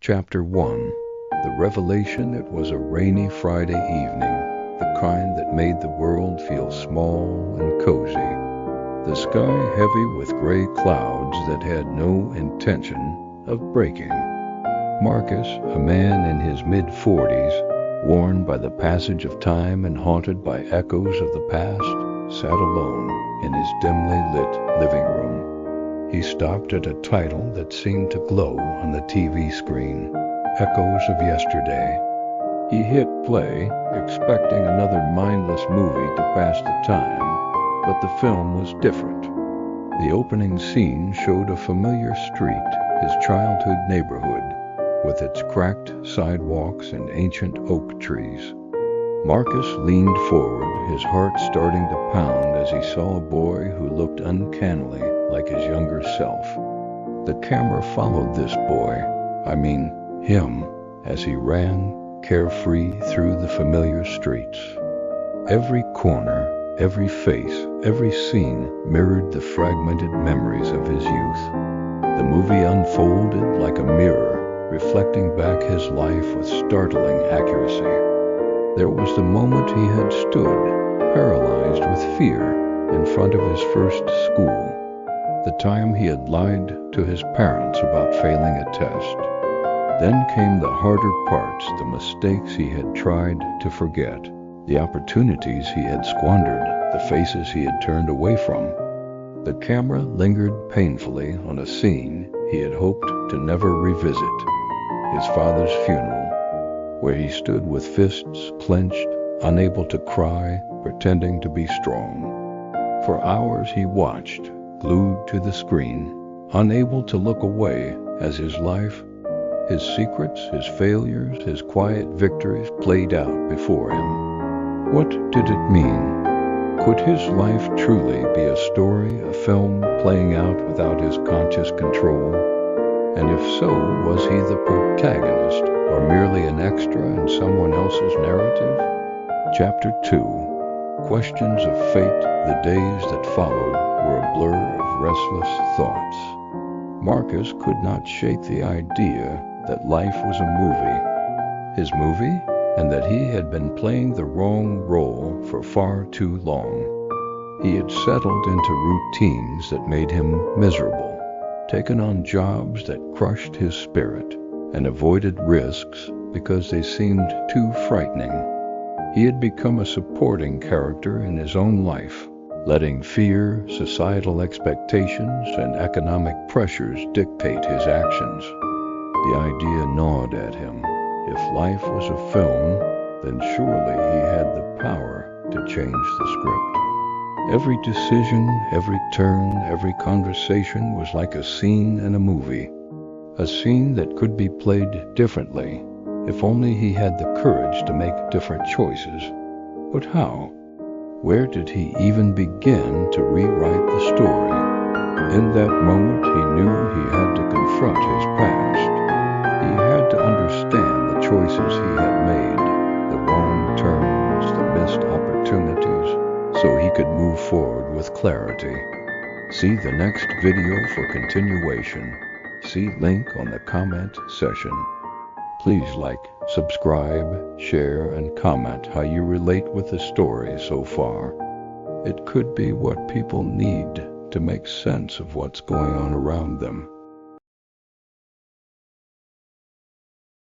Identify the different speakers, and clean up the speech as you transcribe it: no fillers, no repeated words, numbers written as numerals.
Speaker 1: Chapter 1. The revelation it was a rainy Friday evening, the kind that made the world feel small and cozy. The sky heavy with gray clouds that had no intention of breaking. Marcus, a man in his mid-40s, worn by the passage of time and haunted by echoes of the past, sat alone in his dimly lit living room. He stopped at a title that seemed to glow on the TV screen, Echoes of Yesterday. He hit play, expecting another mindless movie to pass the time, but the film was different. The opening scene showed a familiar street, his childhood neighborhood, with its cracked sidewalks and ancient oak trees. Marcus leaned forward, his heart starting to pound as he saw a boy who looked uncannily like his younger self. The camera followed this boy, him, as he ran, carefree through the familiar streets. Every corner, every face, every scene mirrored the fragmented memories of his youth. The movie unfolded like a mirror, reflecting back his life with startling accuracy. There was the moment he had stood, paralyzed with fear, in front of his first school. The time he had lied to his parents about failing a test. Then came the harder parts, the mistakes he had tried to forget, the opportunities he had squandered, the faces he had turned away from. The camera lingered painfully on a scene he had hoped to never revisit, his father's funeral, where he stood with fists clenched, unable to cry, pretending to be strong. For hours he watched, glued to the screen, unable to look away as his life, his secrets, his failures, his quiet victories played out before him. What did it mean? Could his life truly be a story, a film playing out without his conscious control? And if so, was he the protagonist or merely an extra in someone else's narrative? Chapter 2. Questions of fate. The days that followed were a blur of restless thoughts. Marcus could not shake the idea that life was a movie. His movie, and that he had been playing the wrong role for far too long. He had settled into routines that made him miserable, taken on jobs that crushed his spirit, and avoided risks because they seemed too frightening. He had become a supporting character in his own life, letting fear, societal expectations, and economic pressures dictate his actions. The idea gnawed at him. If life was a film, then surely he had the power to change the script. Every decision, every turn, every conversation was like a scene in a movie. A scene that could be played differently, if only he had the courage to make different choices. But how? Where did he even begin to rewrite the story? In that moment he knew he had to confront his past. He had to understand the choices he had made, the wrong turns, the missed opportunities, so he could move forward with clarity. See the next video for continuation. See link on the comment section. Please like, subscribe, share, and comment how you relate with the story so far. It could be what people need to make sense of what's going on around them.